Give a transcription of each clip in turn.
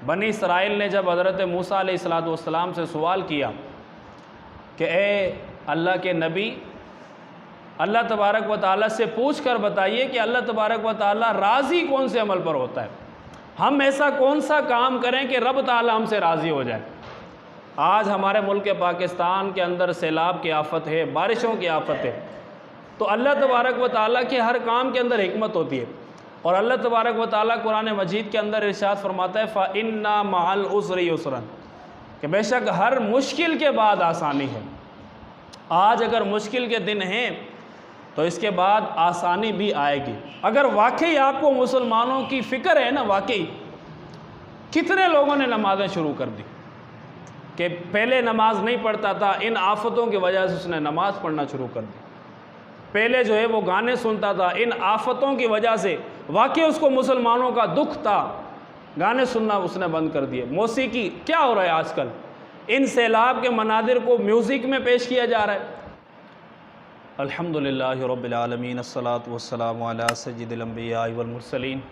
बनी इसराइल ने जब हज़रत मूसा अलैहिस्सलाम से सवाल किया कि ए अल्लाह के नबी, अल्लाह तबारक व तआला से पूछ कर बताइए कि अल्लाह तबारक व तआला राज़ी कौन से अमल पर होता है, हम ऐसा कौन सा काम करें कि रब ताला हमसे राज़ी हो जाए। आज हमारे मुल्क पाकिस्तान के अंदर सैलाब की आफत है, बारिशों की आफत है, तो अल्लाह तबारक व तआला के हर काम के अंदर हिकमत होती है। और अल्लाह तबारक व तआला कुरान मजीद के अंदर इरशाद फरमाता है फ़इन्ना मअल उस्रि युस्रन, कि बेशक हर मुश्किल के बाद आसानी है। आज अगर मुश्किल के दिन हैं तो इसके बाद आसानी भी आएगी। अगर वाकई आपको मुसलमानों की फ़िक्र है ना, वाकई कितने लोगों ने नमाज़ें शुरू कर दी कि पहले नमाज नहीं पढ़ता था, इन आफतों की वजह से उसने नमाज़ पढ़ना शुरू कर दी। पहले जो है वो गाने सुनता था, इन आफतों की वजह से वाकई उसको मुसलमानों का दुख था, गाने सुनना उसने बंद कर दिए। मौसीकी क्या हो रहा है आजकल, इन सैलाब के मनादिर को म्यूज़िक में पेश किया जा रहा है। अल्हम्दुलिल्लाहि रब्बिल आलमीन, अस्सलातु वस्सलामु अला सय्यिदिल अंबिया वल मुरसलीन,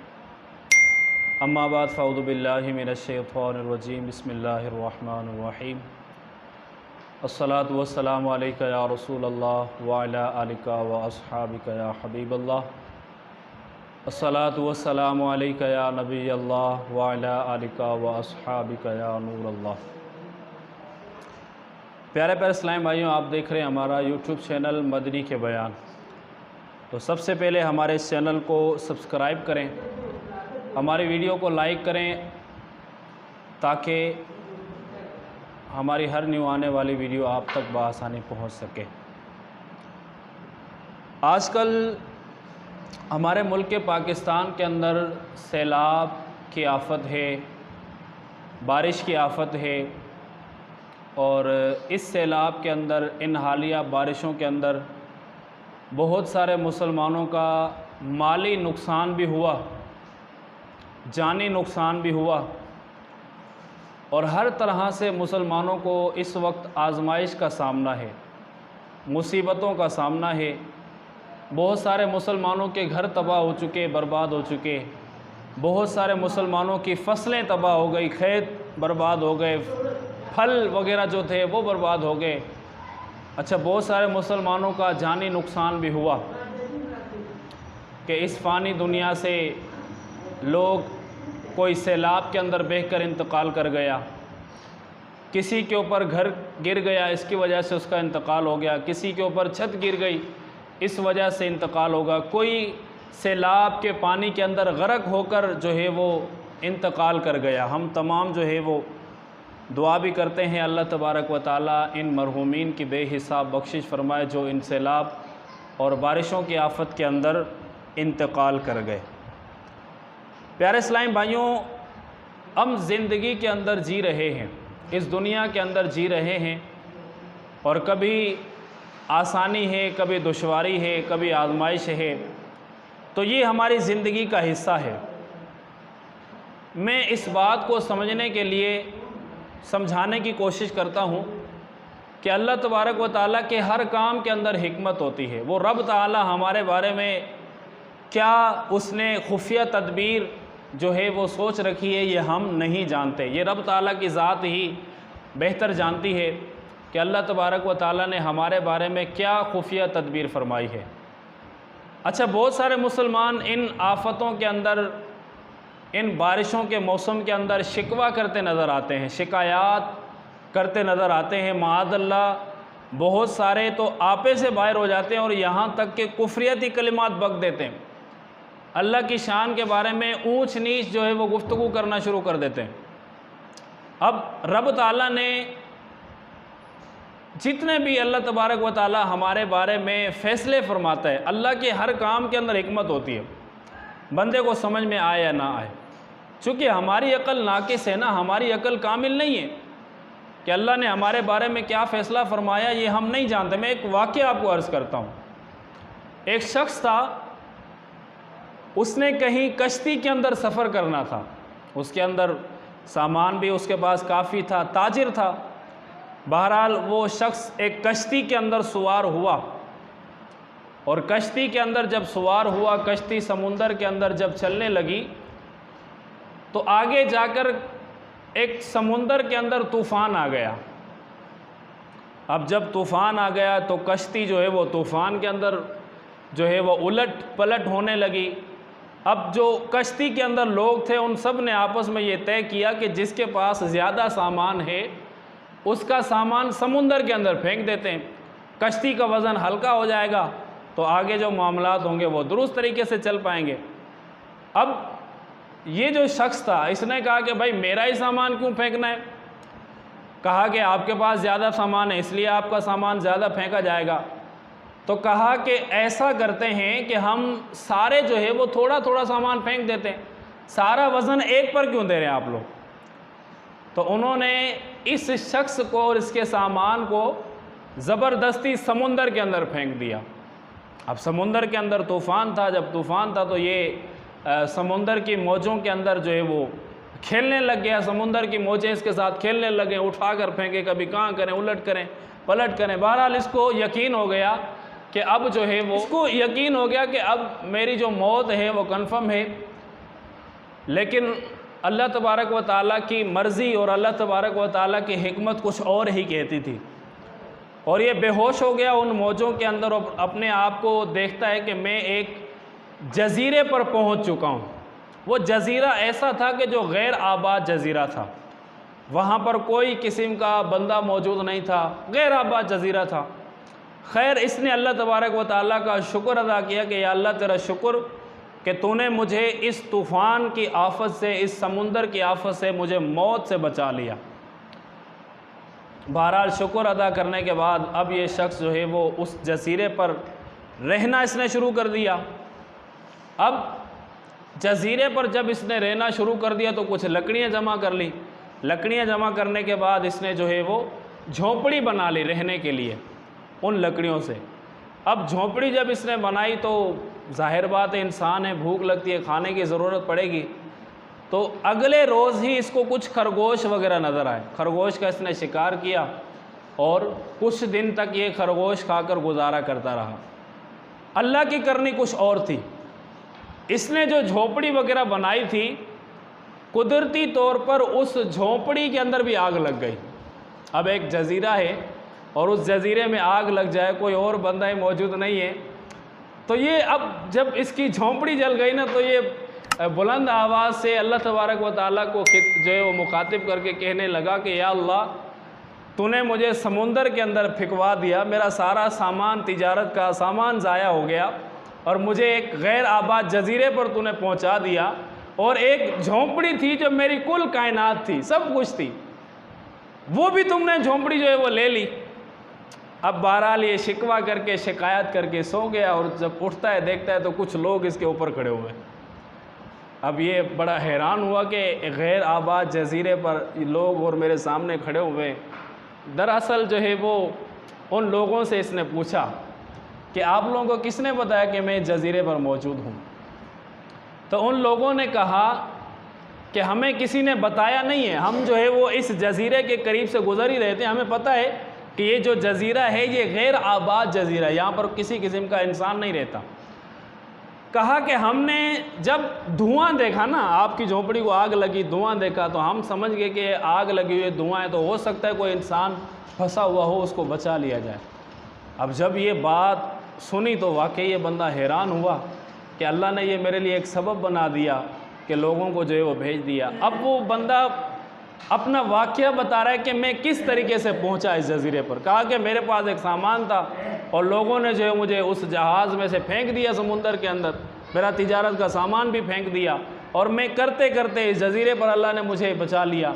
अम्मा बाद फ़अऊज़ु बिल्लाहि मिनश शैतानिर रजीम, बिस्मिल्लाहिर रहमानिर रहीम, अस्सलातु वस्सलामु अलैका या रसूलल्लाह व अला आलिका व अस्हाबिका या हबीबल्लाह, अस्सलातु वस्सलामु अलैका या नबियल्लाह व अला आलिका व अस्हाबिका या नूरल्लाह। प्यारे प्यारे इस्लामी भाइयों, आप देख रहे हैं हमारा यूट्यूब चैनल मदनी के बयान। तो सबसे पहले हमारे इस चैनल को सब्सक्राइब करें, हमारी वीडियो को लाइक करें, ताकि हमारी हर न्यू आने वाली वीडियो आप तक बआसानी पहुंच सके। आजकल हमारे मुल्क के पाकिस्तान के अंदर सैलाब की आफत है, बारिश की आफत है, और इस सैलाब के अंदर, इन हालिया बारिशों के अंदर बहुत सारे मुसलमानों का माली नुकसान भी हुआ, जानी नुकसान भी हुआ, और हर तरह से मुसलमानों को इस वक्त आजमाइश का सामना है, मुसीबतों का सामना है। बहुत सारे मुसलमानों के घर तबाह हो चुके, बर्बाद हो चुके, बहुत सारे मुसलमानों की फसलें तबाह हो गई, खेत बर्बाद हो गए, फल वगैरह जो थे वो बर्बाद हो गए। अच्छा, बहुत सारे मुसलमानों का जानी नुकसान भी हुआ कि इस फ़ानी दुनिया से लोग, कोई सैलाब के अंदर बहकर इंतकाल कर गया, किसी के ऊपर घर गिर गया, इसकी वजह से उसका इंतकाल हो गया, किसी के ऊपर छत गिर गई, इस वजह से इंतकाल होगा, कोई सैलाब के पानी के अंदर गर्क होकर जो है वो इंतकाल कर गया। हम तमाम जो है वो दुआ भी करते हैं अल्लाह तबारक व तआला इन मरहूमीन की बेहिसाब बख्शिश फरमाए जो इन सैलाब और बारिशों की आफत के अंदर इंतकाल कर गए। प्यारे इस्लामी भाइयों, हम ज़िंदगी के अंदर जी रहे हैं, इस दुनिया के अंदर जी रहे हैं, और कभी आसानी है, कभी दुश्वारी है, कभी आजमाइश है, तो ये हमारी ज़िंदगी का हिस्सा है। मैं इस बात को समझने के लिए समझाने की कोशिश करता हूँ कि अल्लाह तबारक व तआला के हर काम के अंदर हिकमत होती है। वो रब ताला हमारे बारे में क्या उसने खुफिया तदबीर जो है वो सोच रखी है, ये हम नहीं जानते। ये रब ताला की ज़ात ही बेहतर जानती है कि अल्लाह तबारक व तआला ने हमारे बारे में क्या खुफिया तदबीर फरमाई है। अच्छा, बहुत सारे मुसलमान इन आफतों के अंदर, इन बारिशों के मौसम के अंदर शिकवा करते नज़र आते हैं, शिकायत करते नज़र आते हैं। माअज़ल्लाह बहुत सारे तो आपे से बाहर हो जाते हैं और यहाँ तक कि कुफ्रियती कलिमात बक देते हैं, अल्लाह की शान के बारे में ऊंच नीच जो है वो गुफ्तगू करना शुरू कर देते हैं। अब रब ताला ने जितने भी अल्लाह तबारक व ताला हमारे बारे में फ़ैसले फरमाता है, अल्लाह के हर काम के अंदर हिकमत होती है, बंदे को समझ में आए या ना आए। चूँकि हमारी अकल नाकिस है ना, हमारी अकल कामिल नहीं है कि अल्लाह ने हमारे बारे में क्या फ़ैसला फ़रमाया ये हम नहीं जानते। मैं एक वाक़या आपको अर्ज़ करता हूँ। एक शख्स था, उसने कहीं कश्ती के अंदर सफ़र करना था, उसके अंदर सामान भी उसके पास काफ़ी था, ताजिर था। बहरहाल वो शख्स एक कश्ती के अंदर सवार हुआ, और कश्ती के अंदर जब सवार हुआ, कश्ती समुंदर के अंदर जब चलने लगी, तो आगे जाकर एक समुंदर के अंदर तूफ़ान आ गया। अब जब तूफ़ान आ गया तो कश्ती जो है वो तूफ़ान के अंदर जो है वो उलट पलट होने लगी। अब जो कश्ती के अंदर लोग थे उन सब ने आपस में ये तय किया कि जिसके पास ज़्यादा सामान है उसका सामान समुंदर के अंदर फेंक देते हैं, कश्ती का वज़न हल्का हो जाएगा तो आगे जो मामलात होंगे वो दुरुस्त तरीके से चल पाएंगे। अब ये जो शख्स था इसने कहा कि भाई मेरा ही सामान क्यों फेंकना है। कहा कि आपके पास ज़्यादा सामान है इसलिए आपका सामान ज़्यादा फेंका जाएगा। तो कहा कि ऐसा करते हैं कि हम सारे जो है वो थोड़ा थोड़ा सामान फेंक देते हैं, सारा वज़न एक पर क्यों दे रहे हैं आप लोग। तो उन्होंने इस शख्स को और इसके सामान को ज़बरदस्ती समुंदर के अंदर फेंक दिया। अब समुंदर के अंदर तूफ़ान था, जब तूफ़ान था तो ये समुंदर की मौजों के अंदर जो है वो खेलने लग गया, समुंदर की मौजें इसके साथ खेलने लगे, उठा कर फेंके, कभी कहाँ करें, उलट करें, पलट करें। बहरहाल इसको यकीन हो गया कि अब जो है वो इसको यकीन हो गया कि अब मेरी जो मौत है वो कन्फर्म है। लेकिन अल्लाह तबारक व तआला की मर्ज़ी और अल्लाह तबारक व तआला की हिकमत कुछ और ही कहती थी। और ये बेहोश हो गया उन मौजों के अंदर और अपने आप को देखता है कि मैं एक जज़ीरे पर पहुंच चुका हूं। वो जज़ीरा ऐसा था कि जो गैर आबाद जज़ीरा था, वहाँ पर कोई किस्म का बंदा मौजूद नहीं था, गैर आबाद जज़ीरा था। खैर इसने अल्लाह तबारक व तआला का शुक्र अदा किया कि या अल्लाह तेरा शुक्र कि तूने मुझे इस तूफ़ान की आफत से, इस समुंदर की आफत से मुझे मौत से बचा लिया। बहरहाल शुक्र अदा करने के बाद अब ये शख्स जो है वो उस जज़ीरे पर रहना इसने शुरू कर दिया। अब जज़ीरे पर जब इसने रहना शुरू कर दिया तो कुछ लकड़ियाँ जमा कर ली। लकड़ियाँ जमा करने के बाद इसने जो है वो झोंपड़ी बना ली रहने के लिए उन लकड़ियों से। अब झोंपड़ी जब इसने बनाई तो जाहिर बात है इंसान है, भूख लगती है, खाने की ज़रूरत पड़ेगी। तो अगले रोज़ ही इसको कुछ खरगोश वगैरह नज़र आए, खरगोश का इसने शिकार किया और कुछ दिन तक ये खरगोश खाकर गुजारा करता रहा। अल्लाह की करनी कुछ और थी। इसने जो झोंपड़ी वगैरह बनाई थी, कुदरती तौर पर उस झोंपड़ी के अंदर भी आग लग गई। अब एक जज़ीरा है और उस जज़ीरे में आग लग जाए, कोई और बंदा ही मौजूद नहीं है, तो ये अब जब इसकी झोंपड़ी जल गई ना तो ये बुलंद आवाज़ से अल्लाह तबारक व तआला को जो है वो मुखातिब करके कहने लगा कि या अल्लाह तूने मुझे समुंदर के अंदर फिकवा दिया, मेरा सारा सामान, तिजारत का सामान ज़ाया हो गया और मुझे एक गैर आबाद जज़ीरे पर तूने पहुंचा दिया और एक झोंपड़ी थी जो मेरी कुल कायनात थी, सब कुछ थी, वो भी तुमने झोंपड़ी जो है वो ले ली। अब बहरहाल ये शिकवा करके शिकायत करके सो गया और जब उठता है देखता है तो कुछ लोग इसके ऊपर खड़े हुए हैं। अब ये बड़ा हैरान हुआ कि गैर आबाद जज़ीरे पर लोग और मेरे सामने खड़े हुए। दरअसल जो है वो उन लोगों से इसने पूछा कि आप लोगों को किसने बताया कि मैं जज़ीरे पर मौजूद हूँ। तो उन लोगों ने कहा कि हमें किसी ने बताया नहीं है, हम जो है वो इस जज़ीरे के करीब से गुजर ही रहे थे, हमें पता है कि ये जो जज़ीरा है ये गैर आबाद जज़ीरा है, यहाँ पर किसी किस्म का इंसान नहीं रहता। कहा कि हमने जब धुआं देखा ना, आपकी झोंपड़ी को आग लगी, धुआं देखा तो हम समझ गए कि आग लगी हुई धुआं है, तो हो सकता है कोई इंसान फंसा हुआ हो, उसको बचा लिया जाए। अब जब ये बात सुनी तो वाकई ये बंदा हैरान हुआ कि अल्लाह ने ये मेरे लिए एक सबब बना दिया कि लोगों को जो है वो भेज दिया। अब वो बंदा अपना वाक़या बता रहा है कि मैं किस तरीके से पहुंचा इस जज़ीरे पर। कहा कि मेरे पास एक सामान था और लोगों ने जो है मुझे उस जहाज़ में से फेंक दिया समुंदर के अंदर, मेरा तिजारत का सामान भी फेंक दिया और मैं करते करते इस जज़ीरे पर अल्लाह ने मुझे बचा लिया।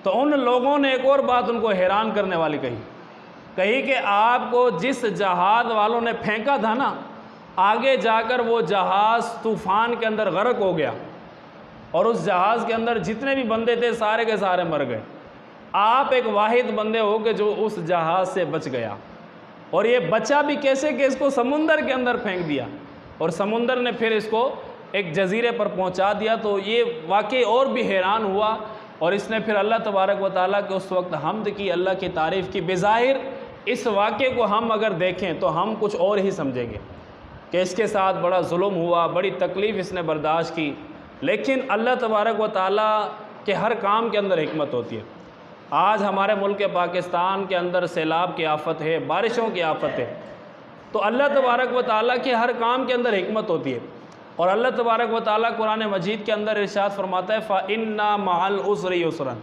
तो उन लोगों ने एक और बात उनको हैरान करने वाली कही कि आपको जिस जहाज़ वालों ने फेंका था ना, आगे जाकर वो जहाज़ तूफ़ान के अंदर गर्क हो गया और उस जहाज़ के अंदर जितने भी बंदे थे सारे के सारे मर गए। आप एक वाहिद बंदे हो कि जो उस जहाज़ से बच गया। और ये बचा भी कैसे कि इसको समुंदर के अंदर फेंक दिया और समुंदर ने फिर इसको एक जज़ीरे पर पहुंचा दिया। तो ये वाकई और भी हैरान हुआ और इसने फिर अल्लाह तबारक व तआला के उस वक्त हम्द की, अल्लाह की तारीफ़ की। बेज़ाहिर इस वाक़े को हम अगर देखें तो हम कुछ और ही समझेंगे कि इसके साथ बड़ा जुल्म हुआ, बड़ी तकलीफ़ इसने बर्दाश्त की, लेकिन अल्लाह तबारक व तआला कि हर काम के अंदर हिकमत होती है। आज हमारे मुल्क पाकिस्तान के अंदर सैलाब की आफत है, बारिशों की आफत है, तो अल्लाह तबारक व तआला के हर काम के अंदर हिकमत होती है। और अल्लाह तबारक व तआला कुरान मजीद के अंदर इरशाद फरमाता है फ़इन्ना मअल उस्रि युस्रन,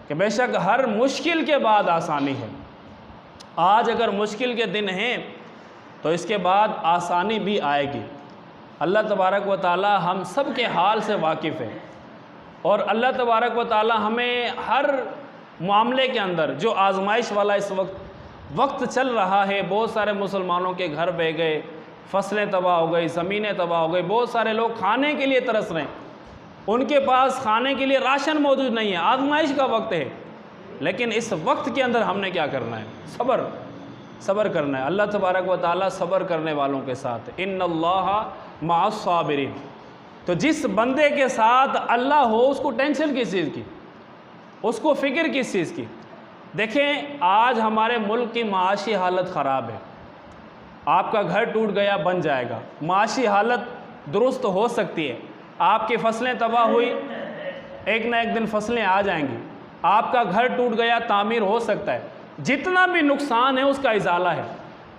कि बेशक हर मुश्किल के बाद आसानी है। आज अगर मुश्किल के दिन हैं तो इसके बाद आसानी भी आएगी। अल्लाह तबारक व तआला हम सब के हाल से वाकिफ़ है और अल्लाह तबारक व तआला हमें हर मामले के अंदर जो आजमाइश वाला इस वक्त चल रहा है, बहुत सारे मुसलमानों के घर बह गए, फसलें तबाह हो गई, ज़मीनें तबाह हो गई, बहुत सारे लोग खाने के लिए तरस रहे हैं, उनके पास खाने के लिए राशन मौजूद नहीं है, आजमाइश का वक्त है। लेकिन इस वक्त के अंदर हमने क्या करना है? सब्र करना है। अल्लाह तबारक व तआला सब्र करने वालों के साथ, इन्नल्लाहा मअस साबिरीन। तो जिस बंदे के साथ अल्लाह हो उसको टेंशन किस चीज़ की, उसको फ़िक्र किस चीज़ की? देखें, आज हमारे मुल्क की माशी हालत ख़राब है। आपका घर टूट गया, बन जाएगा, माशी हालत दुरुस्त हो सकती है। आपकी फसलें तबाह हुई, एक ना एक दिन फसलें आ जाएंगी। आपका घर टूट गया, तामीर हो सकता है। जितना भी नुकसान है उसका इजाला है।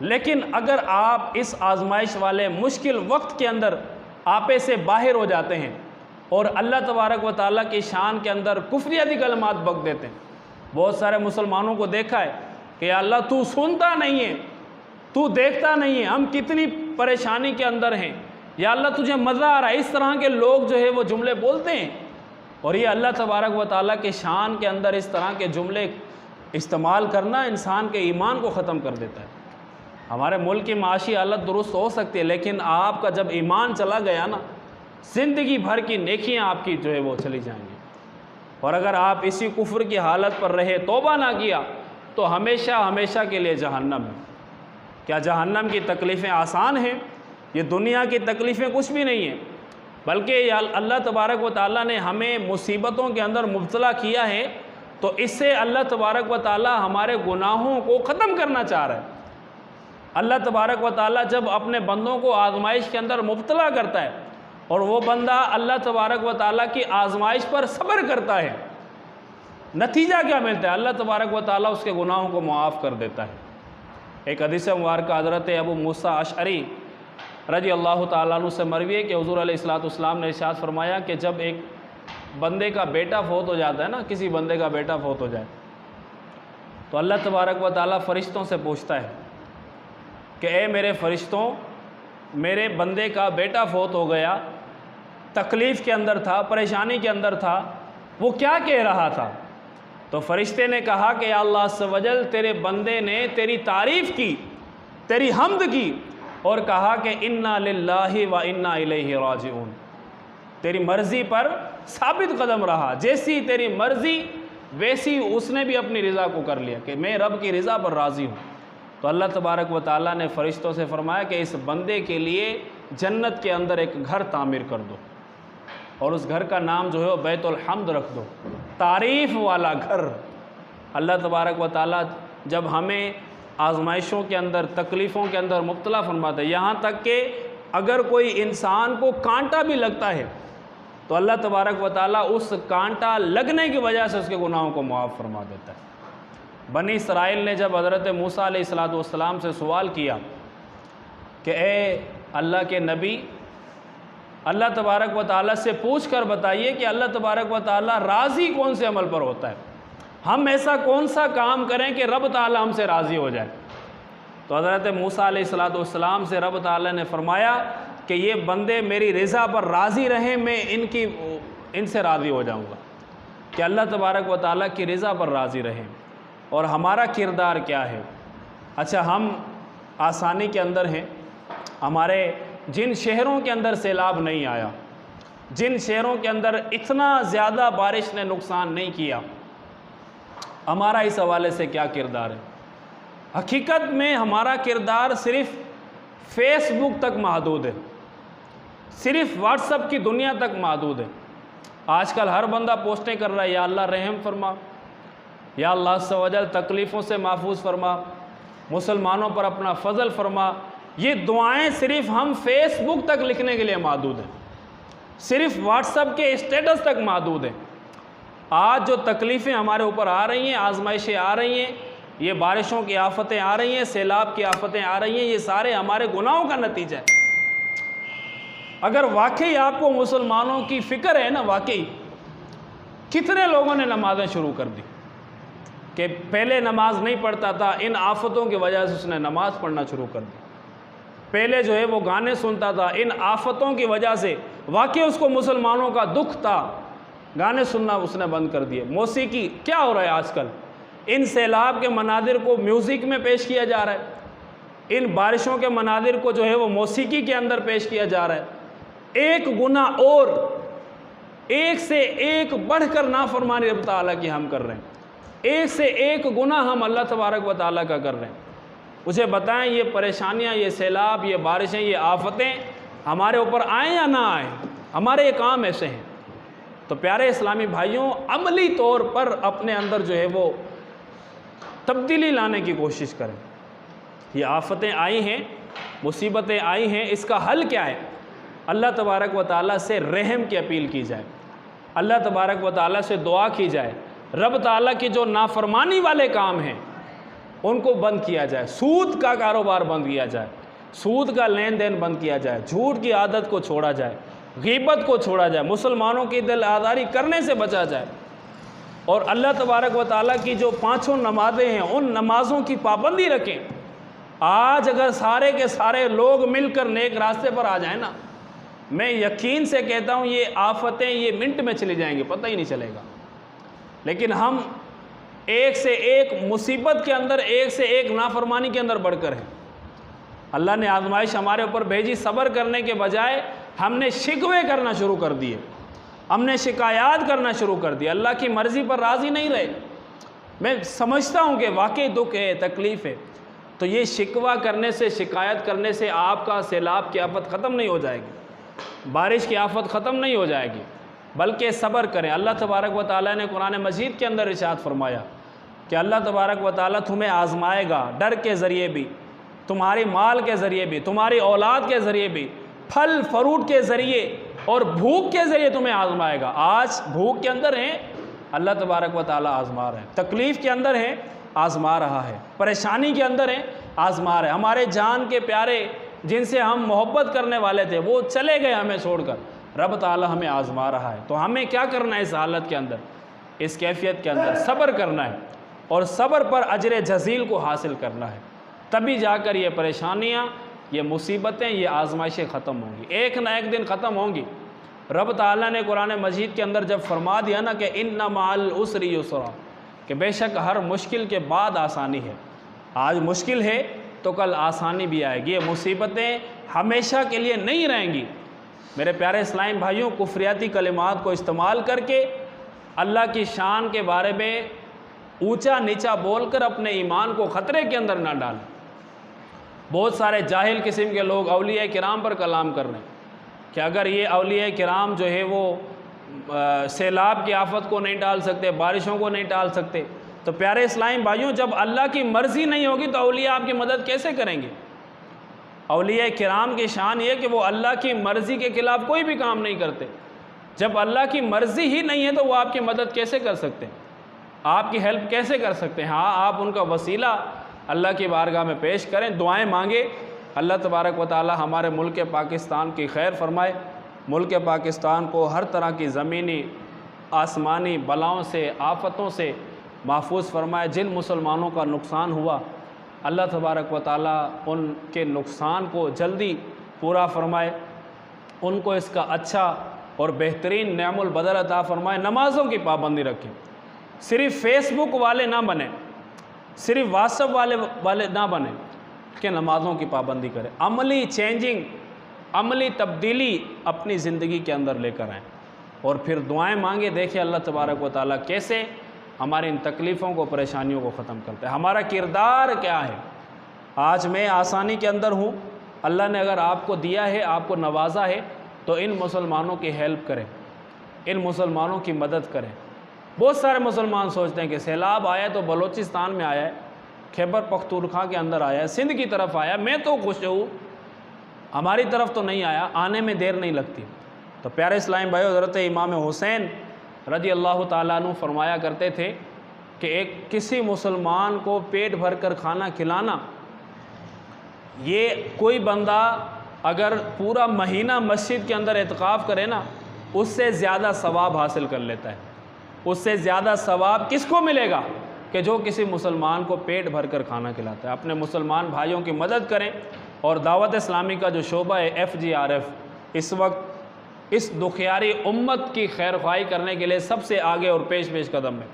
लेकिन अगर आप इस आजमाइश वाले मुश्किल वक्त के अंदर आपे से बाहर हो जाते हैं और अल्लाह तबारक व तआला की शान के अंदर कुफ्रियाती कलमात बक देते हैं, बहुत सारे मुसलमानों को देखा है कि अल्लाह तू सुनता नहीं है, तू देखता नहीं है, हम कितनी परेशानी के अंदर हैं, या अल्लाह तुझे मज़ा आ रहा है, इस तरह के लोग जो है वो जुमले बोलते हैं। और ये अल्लाह तबारक व तआला के शान के अंदर इस तरह के जुमले इस्तेमाल करना इंसान के ईमान को ख़त्म कर देता है। हमारे मुल्क की माशी हालत दुरुस्त हो सकती है, लेकिन आपका जब ईमान चला गया ना, ज़िंदगी भर की नेकियां आपकी जो है वो चली जाएंगी। और अगर आप इसी कुफ्र की हालत पर रहे, तौबा ना किया, तो हमेशा हमेशा के लिए जहन्नम है। क्या जहन्नम की तकलीफ़ें आसान हैं? ये दुनिया की तकलीफ़ें कुछ भी नहीं हैं, बल्कि अल्लाह तबारक व तआला ने हमें मुसीबतों के अंदर मुब्तला किया है, तो इससे अल्लाह तबारक व तआला हमारे गुनाहों को ख़त्म करना चाह रहा है। अल्लाह तबारक व तआला जब अपने बंदों को आजमाइश के अंदर मुब्तला करता है और वो बंदा अल्लाह तबारक व तआला की आजमाइश पर सब्र करता है, नतीजा क्या मिलता है? अल्लाह तबारक व तआला उसके गुनाहों को मुआफ़ कर देता है। एक हदीस मुबारक हज़रत अबू मूसा अशअरी रज़ी अल्लाह तआला अन्हु से मरवी है कि हुज़ूर अलैहिस्सलाम ने इरशाद फरमाया कि जब एक बंदे का बेटा फौत हो जाता है ना, किसी बंदे का बेटा फौत हो जाए, तो अल्लाह तबारक व तआला फ़रिश्तों से पूछता है कि ए मेरे फ़रिश्तों, मेरे बंदे का बेटा फौत हो गया, तकलीफ़ के अंदर था, परेशानी के अंदर था, वो क्या कह रहा था? तो फ़रिश्ते ने कहा कि या अल्लाह अज़्ज़ व जल, तेरे बंदे ने तेरी तारीफ़ की, तेरी हम्द की और कहा कि इन्ना लिल्लाहि व इन्ना इलैहि राजिऊन। तेरी मर्ज़ी पर साबित कदम रहा, जैसी तेरी मर्ज़ी वैसी उसने भी अपनी रज़ा को कर लिया कि मैं रब की रज़ा पर राज़ी हूँ। तो अल्लाह तबारक व तआला ने फ़रिश्तों से फ़रमाया कि इस बंदे के लिए जन्नत के अंदर एक घर तामीर कर दो और उस घर का नाम जो है वो बैतुल हम्द रख दो, तारीफ़ वाला घर। अल्लाह तबारक व तआला जब हमें आजमाइशों के अंदर, तकलीफ़ों के अंदर मुब्तला फरमाता है, यहाँ तक कि अगर कोई इंसान को कांटा भी लगता है तो अल्लाह तबारक व तआला उस कांटा लगने की वजह से उसके गुनाहों को मुआफ़ फरमा देता है। बनी इसराइल ने जब हज़रत मूसा अलैहिस्सलाम से सवाल किया कि ए अल्लाह के नबी, अल्लाह तबारक व तआला से पूछ कर बताइए कि अल्लाह तबारक व तआला राज़ी कौन से अमल पर होता है, हम ऐसा कौन सा काम करें कि रब तआला हमसे राज़ी हो जाए। तो हज़रत मूसा अलैहिस्सलाम से रब तआला ने फरमाया कि ये बंदे मेरी रज़ा पर राज़ी रहें, मैं इनसे राज़ी हो जाऊँगा, कि अल्लाह तबारक व तआला की रज़ा पर राज़ी रहें। और हमारा किरदार क्या है? अच्छा, हम आसानी के अंदर हैं। हमारे जिन शहरों के अंदर सैलाब नहीं आया, जिन शहरों के अंदर इतना ज़्यादा बारिश ने नुकसान नहीं किया, हमारा इस हवाले से क्या किरदार है? हकीकत में हमारा किरदार सिर्फ़ फेसबुक तक महदूद है, सिर्फ़ व्हाट्सएप की दुनिया तक महदूद है। आजकल हर बंदा पोस्टें कर रहा है, या अल्लाह रहम फरमा, या अल्लाह अज़्ज़ व जल तकलीफ़ों से महफूज फरमा, मुसलमानों पर अपना फ़ज़ल फरमा। ये दुआएं सिर्फ़ हम फेसबुक तक लिखने के लिए महदूद हैं, सिर्फ़ व्हाट्सएप के स्टेटस तक महदूद हैं। आज जो तकलीफ़ें हमारे ऊपर आ रही हैं, आजमाइशें आ रही हैं, ये बारिशों की आफतें आ रही हैं, सैलाब की आफतें आ रही हैं, ये सारे हमारे गुनाहों का नतीजा है। अगर वाकई आपको मुसलमानों की फ़िक्र है ना, वाकई कितने लोगों ने नमाज़ें शुरू कर दी कि पहले नमाज नहीं पढ़ता था, इन आफतों की वजह से उसने नमाज़ पढ़ना शुरू कर दी। पहले जो है वो गाने सुनता था, इन आफतों की वजह से वाकई उसको मुसलमानों का दुख था, गाने सुनना उसने बंद कर दिए। मौसीकी क्या हो रहा है आजकल, इन सैलाब के मनादिर को म्यूज़िक में पेश किया जा रहा है, इन बारिशों के मनादिर को जो है वो मौसीकी के अंदर पेश किया जा रहा है। एक गुना और एक से एक बढ़कर नाफरमानी रब ताला की हम कर रहे हैं, एक से एक गुना हम अल्लाह तबारक व ताला का कर रहे हैं। मुझे बताएं, ये परेशानियां, ये सैलाब, ये बारिशें, ये आफतें हमारे ऊपर आएँ या ना आएँ, हमारे ये काम ऐसे हैं। तो प्यारे इस्लामी भाइयों, अमली तौर पर अपने अंदर जो है वो तब्दीली लाने की कोशिश करें। ये आफतें आई हैं, मुसीबतें आई हैं, इसका हल क्या है? अल्लाह तबारक व ताला से रहम की अपील की जाए, अल्लाह तबारक व ताला से दुआ की जाए, रब ताला के जो नाफरमानी वाले काम हैं उनको बंद किया जाए, सूद का कारोबार बंद किया जाए, सूद का लेन देन बंद किया जाए, झूठ की आदत को छोड़ा जाए, गीबत को छोड़ा जाए, मुसलमानों की दिल आज़ारी करने से बचा जाए, और अल्लाह तबारक व ताला की जो पाँचों नमाज़ें हैं उन नमाज़ों की पाबंदी रखें। आज अगर सारे के सारे लोग मिलकर नेक रास्ते पर आ जाएं ना, मैं यकीन से कहता हूँ ये आफतें ये मिनट में चली जाएंगी, पता ही नहीं चलेगा। लेकिन हम एक से एक मुसीबत के अंदर, एक से एक नाफरमानी के अंदर बढ़कर हैं। अल्लाह ने आजमाइश हमारे ऊपर भेजी, सब्र करने के बजाय हमने शिकवे करना शुरू कर दिए, हमने शिकायत करना शुरू कर दिया, अल्लाह की मर्ज़ी पर राज़ी नहीं रहे। मैं समझता हूँ कि वाकई दुख है, तकलीफ़ है, तो ये शिकवा करने से, शिकायत करने से आपका सैलाब की आफत ख़त्म नहीं हो जाएगी, बारिश की आफत ख़त्म नहीं हो जाएगी, बल्कि सब्र करें। अल्लाह तबारक व ताला ने कुरान मजीद के अंदर इरशाद फरमाया कि अल्लाह तबारक व ताला तुम्हें आज़माएगा, डर के ज़रिए भी, तुम्हारी माल के ज़रिए भी, तुम्हारी औलाद के ज़रिए भी, फल फ्रूट के ज़रिए और भूख के ज़रिए तुम्हें आज़माएगा। आज भूख के अंदर हैं, अल्लाह तबारक व ताला आज़मा रहे हैं, तकलीफ़ के अंदर हैं, आज़मा रहा है, परेशानी के अंदर हैं, आज़मा रहे। हमारे जान के प्यारे जिनसे हम मोहब्बत करने वाले थे वो चले गए हमें छोड़कर, रब ताला हमें आज़मा रहा है। तो हमें क्या करना है इस हालत के अंदर, इस कैफियत के अंदर? सब्र करना है, और सब्र पर अजर जज़ील को हासिल करना है, तभी जाकर ये परेशानियाँ, ये मुसीबतें, ये आजमाइशें ख़त्म होंगी, एक ना एक दिन ख़त्म होंगी। रब ताला ने कुरान मजीद के अंदर जब फरमा दिया ना कि इन्ना माल उसरी युसरा, कि बेशक हर मुश्किल के बाद आसानी है, आज मुश्किल है तो कल आसानी भी आएगी। ये मुसीबतें हमेशा के लिए नहीं रहेंगी। मेरे प्यारे इस्लामी भाइयों, कुफ्रियाती कलिमात को इस्तेमाल करके अल्लाह की शान के बारे में ऊंचा नीचा बोलकर अपने ईमान को ख़तरे के अंदर ना डालें। बहुत सारे जाहिल किस्म के लोग औलिया किराम पर कलाम कर रहे हैं कि अगर ये औलिया किराम जो है वो सैलाब की आफत को नहीं टाल सकते, बारिशों को नहीं टाल सकते, तो प्यारे इस्लामी भाइयों, जब अल्लाह की मर्ज़ी नहीं होगी तो औलिया आपकी मदद कैसे करेंगे? औलिया किराम की शान ये कि वो अल्लाह की मर्ज़ी के ख़िलाफ़ कोई भी काम नहीं करते। जब अल्लाह की मर्ज़ी ही नहीं है तो वो आपकी मदद कैसे कर सकते हैं, आपकी हेल्प कैसे कर सकते हैं? हाँ, आप उनका वसीला अल्लाह की बारगाह में पेश करें, दुआएं मांगे, अल्लाह तबारक व ताला हमारे मुल्क पाकिस्तान की खैर फरमाए, मुल्क पाकिस्तान को हर तरह की ज़मीनी आसमानी बलाओं से, आफतों से महफूज फरमाए। जिन मुसलमानों का नुकसान हुआ, अल्लाह तबारक व ताला उनके नुकसान को जल्दी पूरा फरमाए, उनको इसका अच्छा और बेहतरीन नेमुल बदल अता फरमाए। नमाज़ों की पाबंदी रखें, सिर्फ़ फेसबुक वाले ना बने, सिर्फ व्हाट्सएप वाले ना बने, कि नमाज़ों की पाबंदी करें। अमली चेंजिंग, अमली तब्दीली अपनी ज़िंदगी के अंदर लेकर आएँ और फिर दुआएं मांगे। देखिए अल्लाह तबारक व ताला कैसे हमारी इन तकलीफ़ों को, परेशानियों को ख़त्म करता है। हमारा किरदार क्या है? आज मैं आसानी के अंदर हूँ, अल्लाह ने अगर आपको दिया है, आपको नवाजा है, तो इन मुसलमानों की हेल्प करें, इन मुसलमानों की मदद करें। बहुत सारे मुसलमान सोचते हैं कि सैलाब आया तो बलूचिस्तान में आया है, खैबर पख्तूनख्वा के अंदर आया है, सिंध की तरफ आया, मैं तो खुश हूँ, हमारी तरफ तो नहीं आया, आने में देर नहीं लगती। तो प्यारे इस्लामी भाइयों, हज़रत इमाम हुसैन रज़ी अल्लाह ताला अन्हु फरमाया करते थे कि किसी मुसलमान को पेट भर कर खाना खिलाना, ये कोई बंदा अगर पूरा महीना मस्जिद के अंदर एतकाफ़ करे ना, उससे ज़्यादा सवाब हासिल कर लेता है। उससे ज़्यादा सवाब किसको मिलेगा कि जो किसी मुसलमान को पेट भर कर खाना खिलाता है। अपने मुसलमान भाइयों की मदद करें। और दावत इस्लामी का जो शोबा है FGRF इस वक्त इस दुखियारी उम्मत की खैर ख्वाही करने के लिए सबसे आगे और पेश कदम है।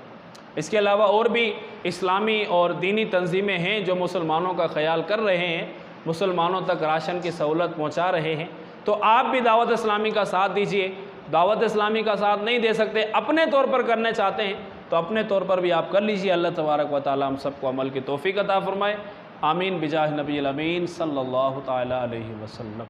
इसके अलावा और भी इस्लामी और दीनी तंजीमें हैं जो मुसलमानों का ख्याल कर रहे हैं, मुसलमानों तक राशन की सहूलत पहुंचा रहे हैं। तो आप भी दावत इस्लामी का साथ दीजिए। दावत इस्लामी का साथ नहीं दे सकते, अपने तौर पर करने चाहते हैं तो अपने तौर पर भी आप कर लीजिए। अल्लाह तबारक व तआला हम सबको अमल की तौफीक अता फरमाए। आमीन बिजाह नबी अमीन सल्लल्लाहु तआला अलैहि वसल्लम।